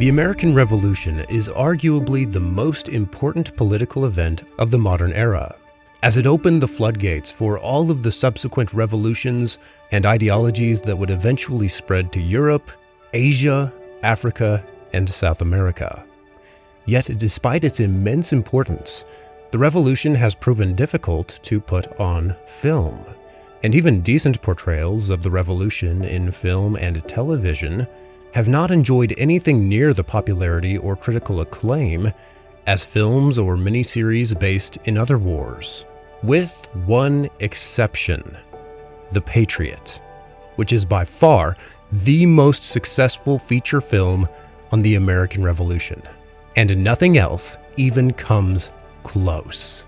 The American Revolution is arguably the most important political event of the modern era, as it opened the floodgates for all of the subsequent revolutions and ideologies that would eventually spread to Europe, Asia, Africa, and South America. Yet, despite its immense importance, the revolution has proven difficult to put on film, and even decent portrayals of the revolution in film and television have not enjoyed anything near the popularity or critical acclaim as films or miniseries based in other wars, with one exception: The Patriot, which is by far the most successful feature film on the American Revolution, and nothing else even comes close.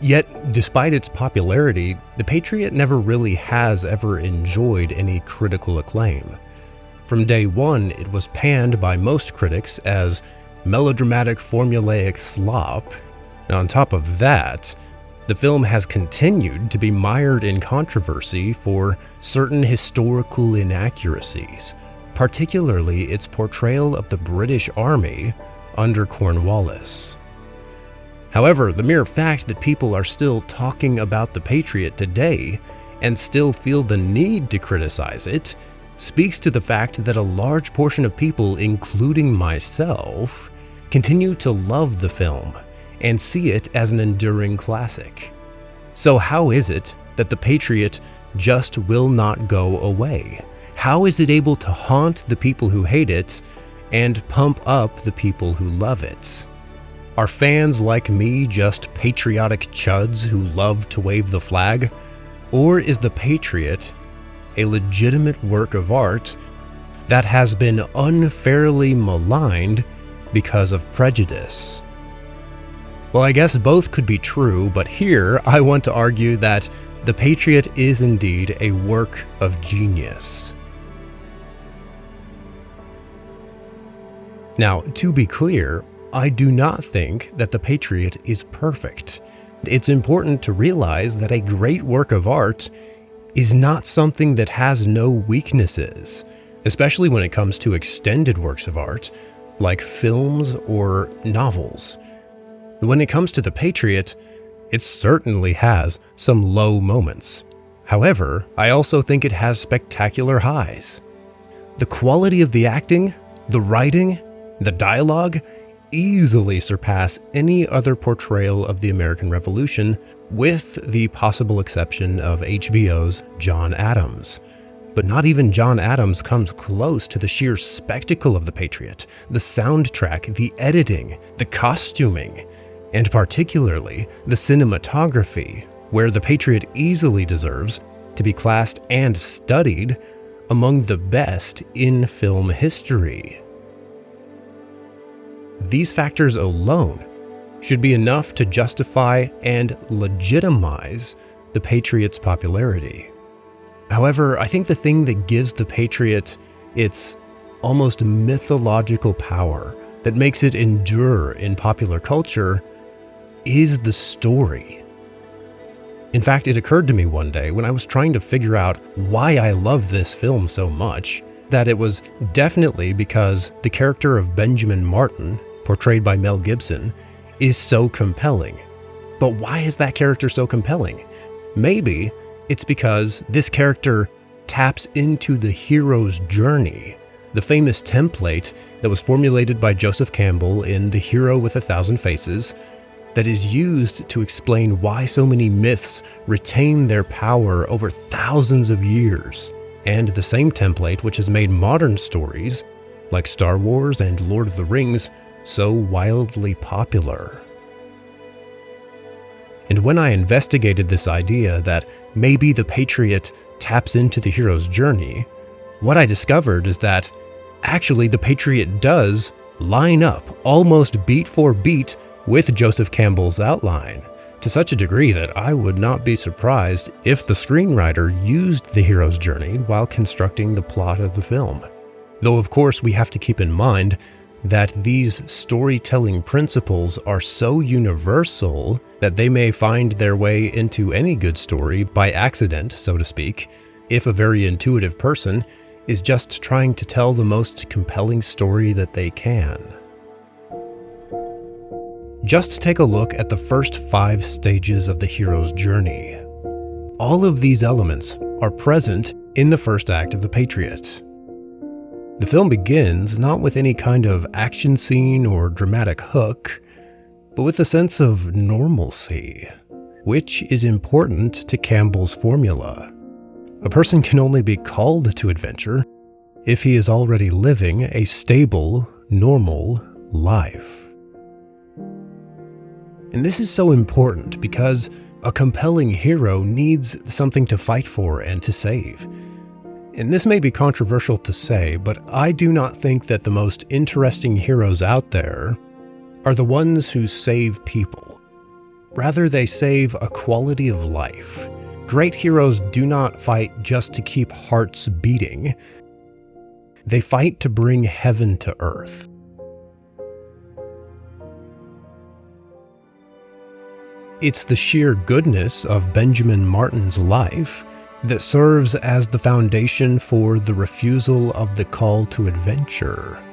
Yet, despite its popularity, The Patriot never really has ever enjoyed any critical acclaim. From day one, it was panned by most critics as melodramatic formulaic slop. And on top of that, the film has continued to be mired in controversy for certain historical inaccuracies, particularly its portrayal of the British Army under Cornwallis. However, the mere fact that people are still talking about The Patriot today and still feel the need to criticize it speaks to the fact that a large portion of people, including myself, continue to love the film and see it as an enduring classic. So how is it that The Patriot just will not go away? How is it able to haunt the people who hate it and pump up the people who love it? Are fans like me just patriotic chuds who love to wave the flag? Or is The Patriot a legitimate work of art that has been unfairly maligned because of prejudice? Well, I guess both could be true, but here I want to argue that The Patriot is indeed a work of genius. Now, to be clear, I do not think that The Patriot is perfect. It's important to realize that a great work of art is not something that has no weaknesses, especially when it comes to extended works of art, like films or novels. When it comes to The Patriot, it certainly has some low moments. However, I also think it has spectacular highs. The quality of the acting, the writing, the dialogue easily surpass any other portrayal of the American Revolution, with the possible exception of HBO's John Adams. But not even John Adams comes close to the sheer spectacle of The Patriot, the soundtrack, the editing, the costuming, and particularly the cinematography, where The Patriot easily deserves to be classed and studied among the best in film history. These factors alone should be enough to justify and legitimize The Patriot's popularity. However, I think the thing that gives The Patriot its almost mythological power, that makes it endure in popular culture, is the story. In fact, it occurred to me one day when I was trying to figure out why I love this film so much, that it was definitely because the character of Benjamin Martin, portrayed by Mel Gibson, is so compelling. But why is that character so compelling? Maybe it's because this character taps into the hero's journey, the famous template that was formulated by Joseph Campbell in The Hero with a Thousand Faces, that is used to explain why so many myths retain their power over thousands of years, and the same template which has made modern stories, like Star Wars and Lord of the Rings, so wildly popular. And when I investigated this idea that maybe The Patriot taps into the hero's journey, what I discovered is that actually The Patriot does line up almost beat for beat with Joseph Campbell's outline, to such a degree that I would not be surprised if the screenwriter used the hero's journey while constructing the plot of the film. Though of course we have to keep in mind that these storytelling principles are so universal that they may find their way into any good story by accident, so to speak, if a very intuitive person is just trying to tell the most compelling story that they can. Just take a look at the first 5 stages of the hero's journey. All of these elements are present in the first act of The Patriot. The film begins not with any kind of action scene or dramatic hook, but with a sense of normalcy, which is important to Campbell's formula. A person can only be called to adventure if he is already living a stable, normal life. And this is so important because a compelling hero needs something to fight for and to save. And this may be controversial to say, but I do not think that the most interesting heroes out there are the ones who save people. Rather, they save a quality of life. Great heroes do not fight just to keep hearts beating. They fight to bring heaven to earth. It's the sheer goodness of Benjamin Martin's life that serves as the foundation for the refusal of the call to adventure.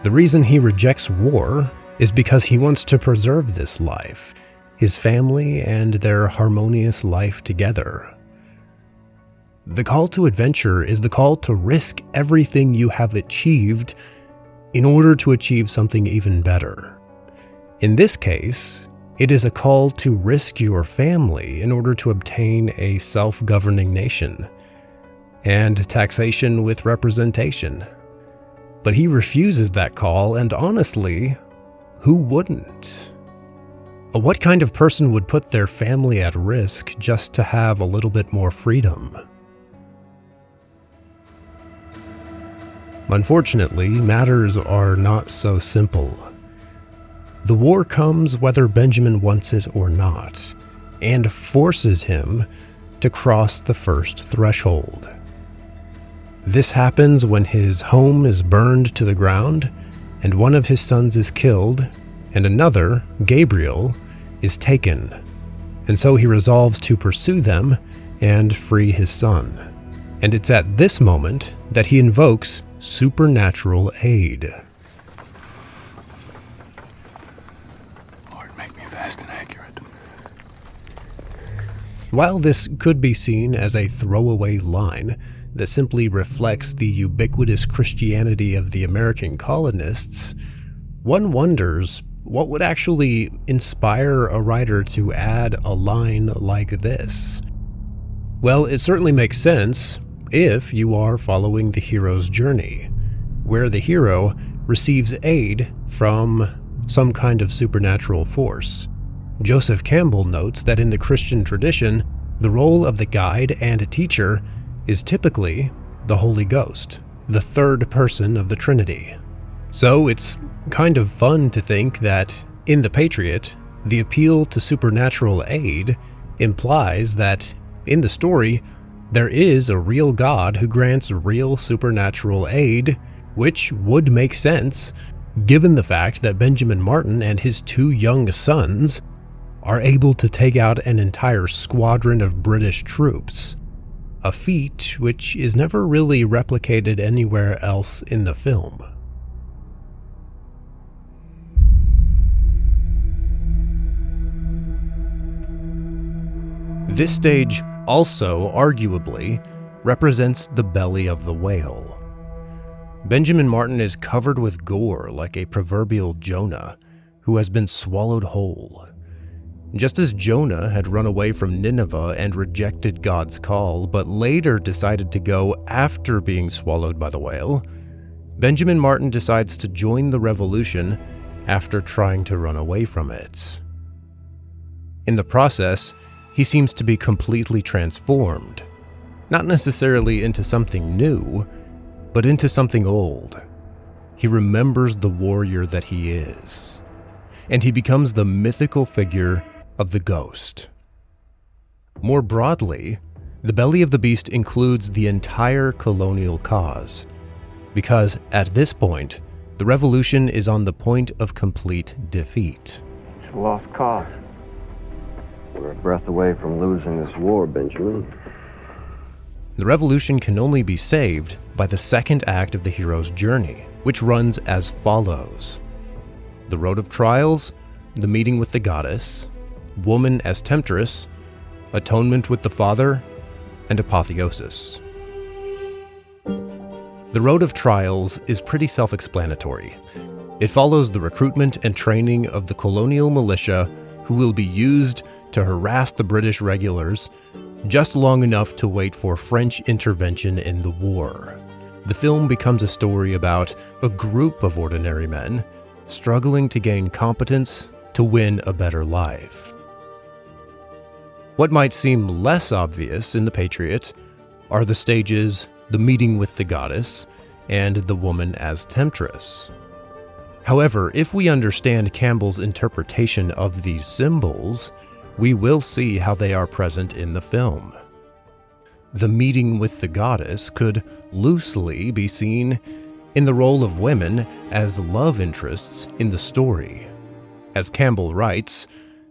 The reason he rejects war is because he wants to preserve this life, his family, and their harmonious life together. The call to adventure is the call to risk everything you have achieved in order to achieve something even better. In this case, it is a call to risk your family in order to obtain a self-governing nation and taxation with representation. But he refuses that call, and honestly, who wouldn't? What kind of person would put their family at risk just to have a little bit more freedom? Unfortunately, matters are not so simple. The war comes whether Benjamin wants it or not, and forces him to cross the first threshold. This happens when his home is burned to the ground, and one of his sons is killed, and another, Gabriel, is taken, and so he resolves to pursue them and free his son. And it's at this moment that he invokes supernatural aid. Lord, make me fast and accurate. While this could be seen as a throwaway line that simply reflects the ubiquitous Christianity of the American colonists, one wonders what would actually inspire a writer to add a line like this. Well, it certainly makes sense if you are following the hero's journey, where the hero receives aid from some kind of supernatural force. Joseph Campbell notes that in the Christian tradition, the role of the guide and teacher is typically the Holy Ghost, the third person of the Trinity. So it's kind of fun to think that in The Patriot, the appeal to supernatural aid implies that in the story, there is a real God who grants real supernatural aid, which would make sense given the fact that Benjamin Martin and his 2 young sons are able to take out an entire squadron of British troops, a feat which is never really replicated anywhere else in the film. This stage also, arguably, represents the belly of the whale. Benjamin Martin is covered with gore like a proverbial Jonah who has been swallowed whole. Just as Jonah had run away from Nineveh and rejected God's call, but later decided to go after being swallowed by the whale, Benjamin Martin decides to join the revolution after trying to run away from it. In the process, he seems to be completely transformed, not necessarily into something new, but into something old. He remembers the warrior that he is, and he becomes the mythical figure of the ghost. More broadly, the belly of the beast includes the entire colonial cause, because at this point, the revolution is on the point of complete defeat. It's a lost cause. We're a breath away from losing this war, Benjamin. The revolution can only be saved by the second act of the hero's journey, which runs as follows: the road of trials, the meeting with the goddess, woman as temptress, atonement with the father, and apotheosis. The road of trials is pretty self-explanatory. It follows the recruitment and training of the colonial militia who will be used to harass the British regulars just long enough to wait for French intervention in the war. The film becomes a story about a group of ordinary men struggling to gain competence to win a better life. What might seem less obvious in The Patriot are the stages the meeting with the goddess, and the woman as temptress. However, if we understand Campbell's interpretation of these symbols, we will see how they are present in the film. The meeting with the goddess could loosely be seen in the role of women as love interests in the story. As Campbell writes,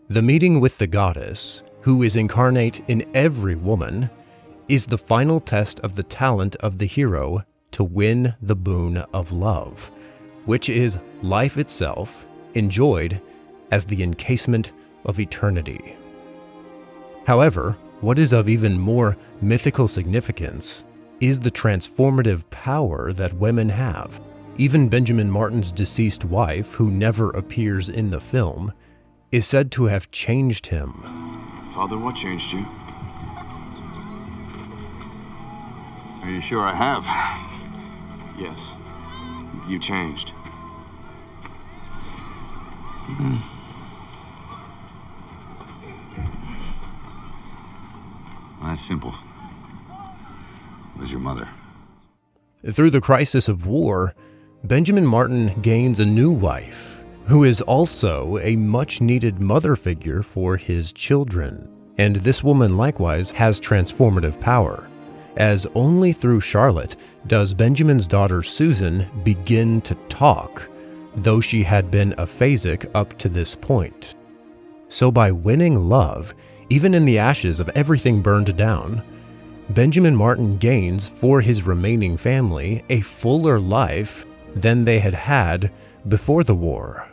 the meeting with the goddess, who is incarnate in every woman, is the final test of the talent of the hero to win the boon of love, which is life itself enjoyed as the encasement of eternity. However, what is of even more mythical significance is the transformative power that women have. Even Benjamin Martin's deceased wife, who never appears in the film, is said to have changed him. Father, what changed you? Are you sure I have? Yes. You changed. Well, that's simple. Where's your mother? Through the crisis of war, Benjamin Martin gains a new wife, who is also a much-needed mother figure for his children. And this woman likewise has transformative power, as only through Charlotte does Benjamin's daughter Susan begin to talk, though she had been aphasic up to this point. So by winning love, even in the ashes of everything burned down, Benjamin Martin gains for his remaining family a fuller life than they had had before the war.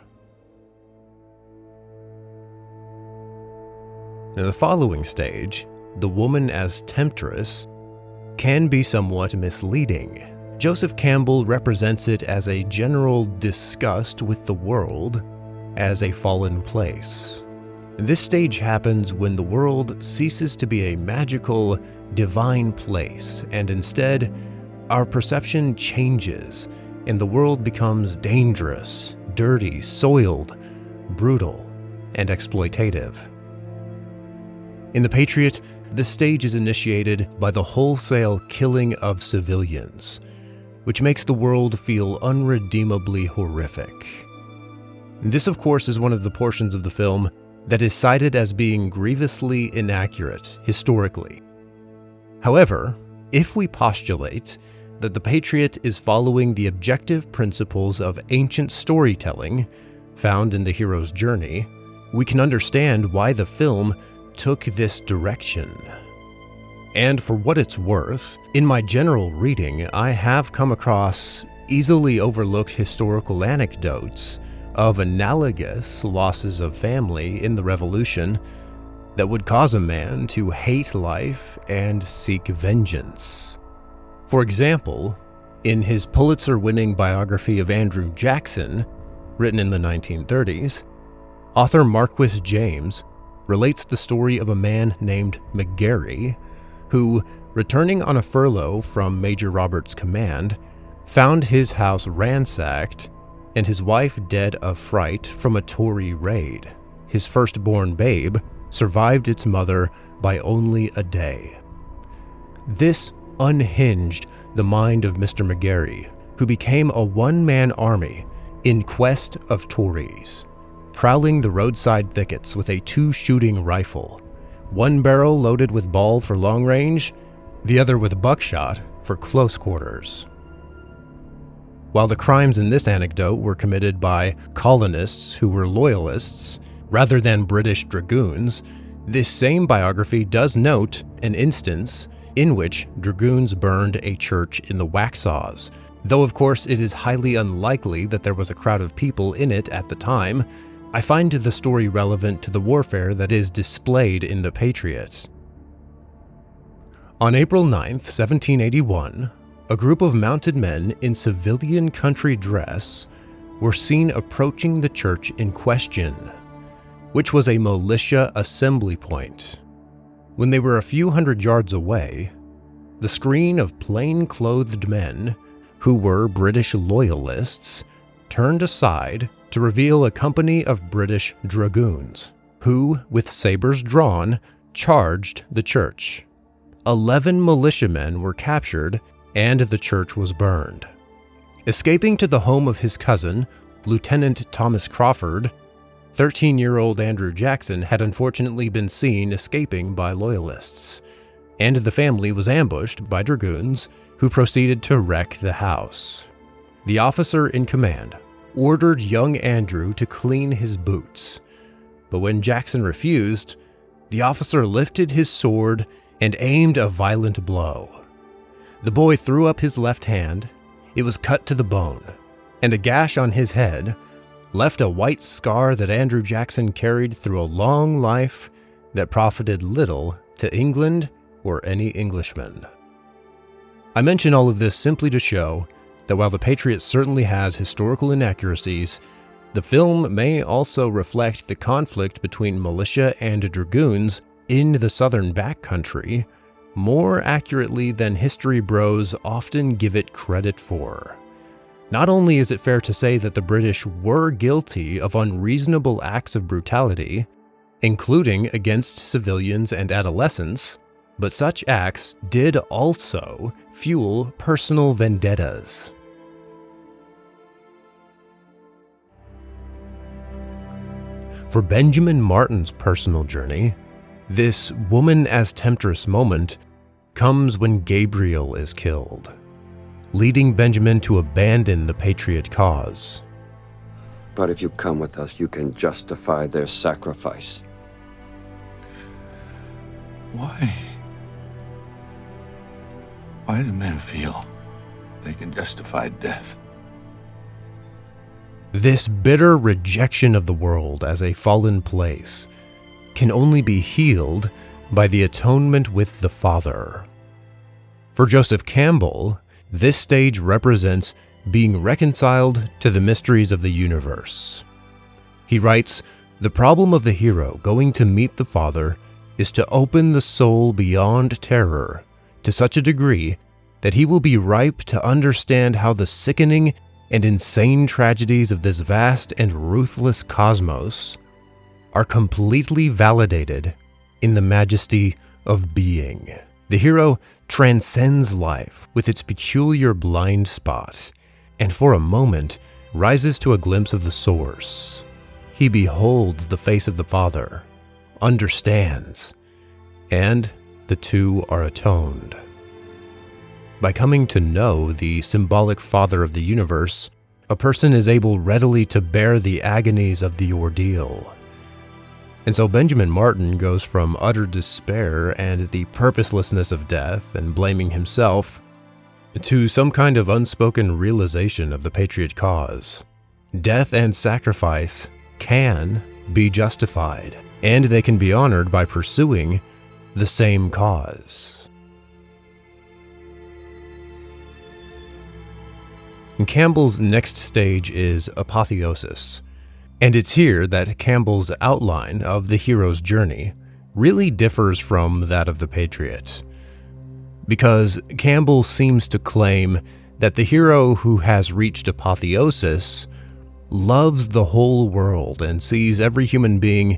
Now, the following stage, the woman as temptress, can be somewhat misleading. Joseph Campbell represents it as a general disgust with the world as a fallen place. This stage happens when the world ceases to be a magical, divine place, and instead, our perception changes, and the world becomes dangerous, dirty, soiled, brutal, and exploitative. In The Patriot, this stage is initiated by the wholesale killing of civilians, which makes the world feel unredeemably horrific. This, of course, is one of the portions of the film that is cited as being grievously inaccurate historically. However, if we postulate that The Patriot is following the objective principles of ancient storytelling found in the hero's journey, we can understand why the film took this direction. And for what it's worth, in my general reading, I have come across easily overlooked historical anecdotes of analogous losses of family in the Revolution that would cause a man to hate life and seek vengeance. For example, in his Pulitzer-winning biography of Andrew Jackson, written in the 1930s, author Marquis James relates the story of a man named McGarry who, returning on a furlough from Major Roberts' command, found his house ransacked and his wife dead of fright from a Tory raid. His firstborn babe survived its mother by only a day. This unhinged the mind of Mr. McGarry, who became a one-man army in quest of Tories, prowling the roadside thickets with a 2-shooting rifle, one barrel loaded with ball for long range, the other with buckshot for close quarters. While the crimes in this anecdote were committed by colonists who were loyalists rather than British dragoons, this same biography does note an instance in which dragoons burned a church in the Waxhaws, though of course it is highly unlikely that there was a crowd of people in it at the time. I find the story relevant to the warfare that is displayed in the Patriot. On April 9th, 1781, a group of mounted men in civilian country dress were seen approaching the church in question, which was a militia assembly point. When they were a few hundred yards away, the screen of plain-clothed men, who were British loyalists, turned aside to reveal a company of British dragoons, who, with sabers drawn, charged the church. 11 militiamen were captured, and the church was burned. Escaping to the home of his cousin, Lieutenant Thomas Crawford, 13-year-old Andrew Jackson had unfortunately been seen escaping by loyalists, and the family was ambushed by dragoons who proceeded to wreck the house. The officer in command ordered young Andrew to clean his boots, but when Jackson refused, the officer lifted his sword and aimed a violent blow. The boy threw up his left hand, it was cut to the bone, and a gash on his head left a white scar that Andrew Jackson carried through a long life that profited little to England or any Englishman. I mention all of this simply to show that while The Patriot certainly has historical inaccuracies, the film may also reflect the conflict between militia and dragoons in the southern backcountry more accurately than history bros often give it credit for. Not only is it fair to say that the British were guilty of unreasonable acts of brutality, including against civilians and adolescents, but such acts did also fuel personal vendettas. For Benjamin Martin's personal journey, this woman as temptress moment comes when Gabriel is killed, leading Benjamin to abandon the Patriot cause. But if you come with us, you can justify their sacrifice. Why? Why do men feel they can justify death? This bitter rejection of the world as a fallen place can only be healed by the atonement with the Father. For Joseph Campbell, this stage represents being reconciled to the mysteries of the universe. He writes, "The problem of the hero going to meet the Father is to open the soul beyond terror to such a degree that he will be ripe to understand how the sickening and insane tragedies of this vast and ruthless cosmos are completely validated in the majesty of being." The hero transcends life with its peculiar blind spot, and for a moment rises to a glimpse of the source. He beholds the face of the Father, understands, and the two are atoned. By coming to know the symbolic Father of the universe, a person is able readily to bear the agonies of the ordeal. And so Benjamin Martin goes from utter despair and the purposelessness of death and blaming himself to some kind of unspoken realization of the Patriot cause. Death and sacrifice can be justified, and they can be honored by pursuing the same cause. And Campbell's next stage is apotheosis. And it's here that Campbell's outline of the hero's journey really differs from that of the Patriot, because Campbell seems to claim that the hero who has reached apotheosis loves the whole world and sees every human being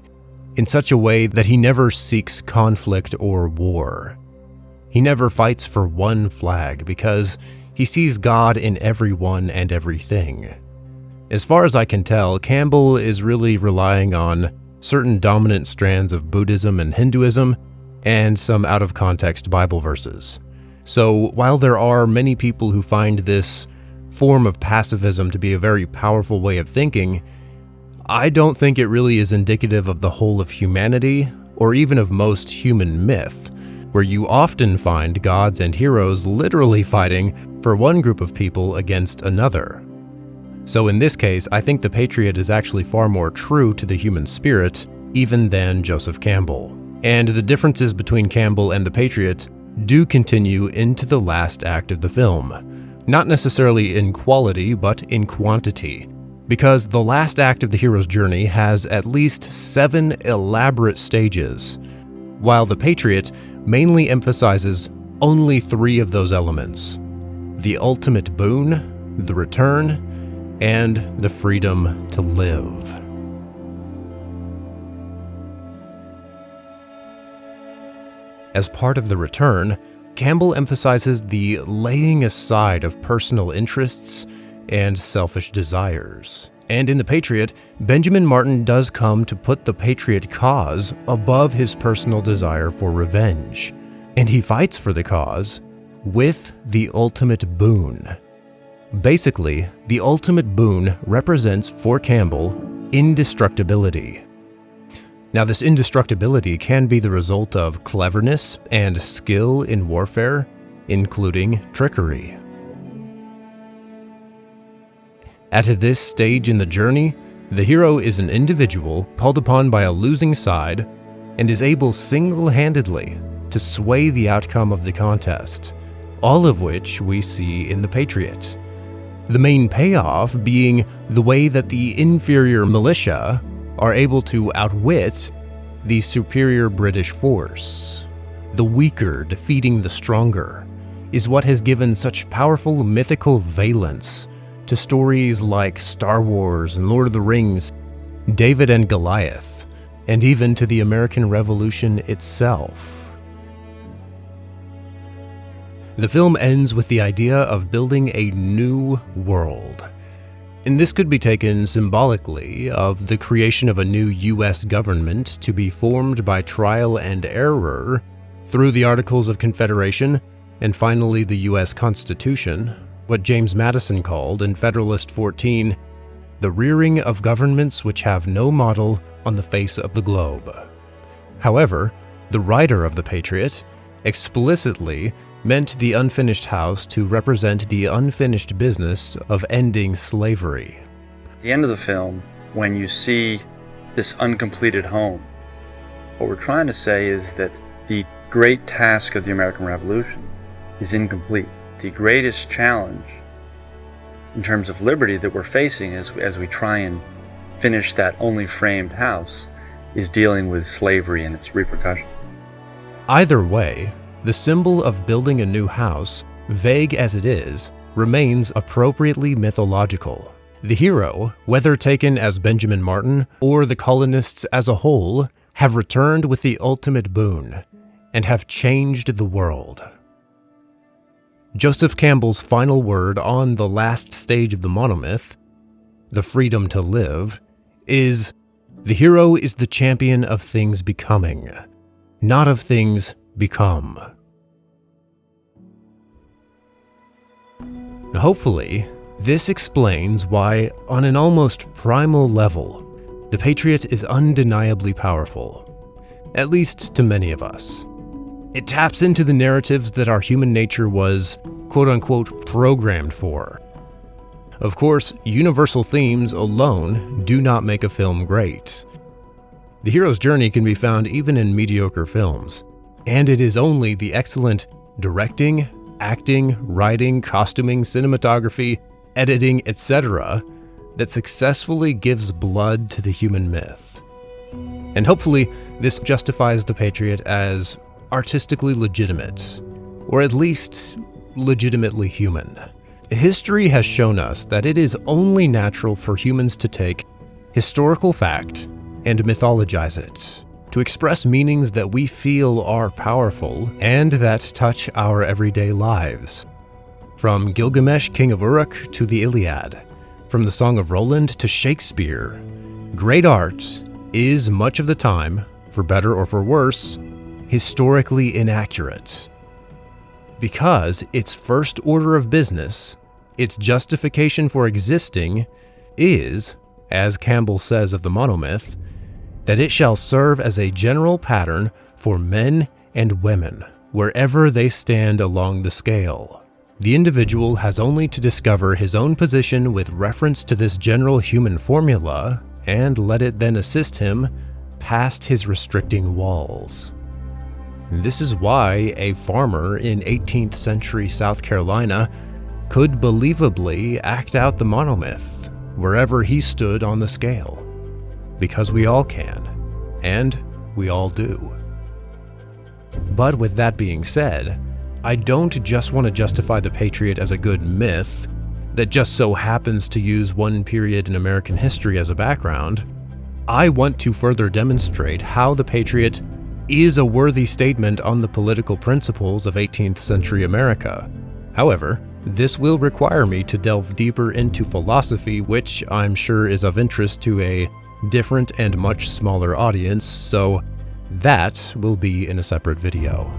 in such a way that he never seeks conflict or war. He never fights for one flag because he sees God in everyone and everything. As far as I can tell, Campbell is really relying on certain dominant strands of Buddhism and Hinduism and some out-of-context Bible verses. So while there are many people who find this form of pacifism to be a very powerful way of thinking, I don't think it really is indicative of the whole of humanity or even of most human myth, where you often find gods and heroes literally fighting for one group of people against another. So in this case, I think the Patriot is actually far more true to the human spirit even than Joseph Campbell. And the differences between Campbell and the Patriot do continue into the last act of the film. Not necessarily in quality, but in quantity. Because the last act of the hero's journey has at least 7 elaborate stages, while the Patriot mainly emphasizes only 3 of those elements: the ultimate boon, the return, and the freedom to live. As part of the return, Campbell emphasizes the laying aside of personal interests and selfish desires. And in The Patriot, Benjamin Martin does come to put the Patriot cause above his personal desire for revenge. And he fights for the cause with the ultimate boon. Basically, the ultimate boon represents for Campbell indestructibility. Now, this indestructibility can be the result of cleverness and skill in warfare, including trickery. At this stage in the journey, the hero is an individual called upon by a losing side and is able single-handedly to sway the outcome of the contest, all of which we see in The Patriot. The main payoff being the way that the inferior militia are able to outwit the superior British force. The weaker defeating the stronger is what has given such powerful mythical valence to stories like Star Wars and Lord of the Rings, David and Goliath, and even to the American Revolution itself. The film ends with the idea of building a new world. And this could be taken symbolically of the creation of a new U.S. government to be formed by trial and error through the Articles of Confederation and finally the U.S. Constitution, what James Madison called in Federalist 14, the rearing of governments which have no model on the face of the globe. However, the writer of The Patriot explicitly meant the unfinished house to represent the unfinished business of ending slavery. At the end of the film, when you see this uncompleted home, what we're trying to say is that the great task of the American Revolution is incomplete. The greatest challenge in terms of liberty that we're facing as we try and finish that only framed house is dealing with slavery and its repercussions. Either way, the symbol of building a new house, vague as it is, remains appropriately mythological. The hero, whether taken as Benjamin Martin or the colonists as a whole, have returned with the ultimate boon and have changed the world. Joseph Campbell's final word on the last stage of the monomyth, the freedom to live, is, "The hero is the champion of things becoming, not of things become." Hopefully, this explains why, on an almost primal level, The Patriot is undeniably powerful, at least to many of us. It taps into the narratives that our human nature was, quote-unquote, programmed for. Of course, universal themes alone do not make a film great. The hero's journey can be found even in mediocre films, and it is only the excellent directing, acting, writing, costuming, cinematography, editing, etc. that successfully gives blood to the human myth. And hopefully, this justifies The Patriot as artistically legitimate, or at least legitimately human. History has shown us that it is only natural for humans to take historical fact and mythologize it, to express meanings that we feel are powerful and that touch our everyday lives. From Gilgamesh, king of Uruk, to the Iliad, from the Song of Roland to Shakespeare, great art is much of the time, for better or for worse, historically inaccurate. Because its first order of business, its justification for existing, is, as Campbell says of the monomyth, that it shall serve as a general pattern for men and women wherever they stand along the scale. The individual has only to discover his own position with reference to this general human formula and let it then assist him past his restricting walls. This is why a farmer in 18th century South Carolina could believably act out the monomyth wherever he stood on the scale. Because we all can, and we all do. But with that being said, I don't just want to justify the Patriot as a good myth that just so happens to use one period in American history as a background. I want to further demonstrate how the Patriot is a worthy statement on the political principles of 18th century America. However, this will require me to delve deeper into philosophy, which I'm sure is of interest to a different and much smaller audience, so that will be in a separate video.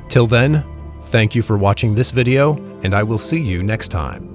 Till then, thank you for watching this video, and I will see you next time.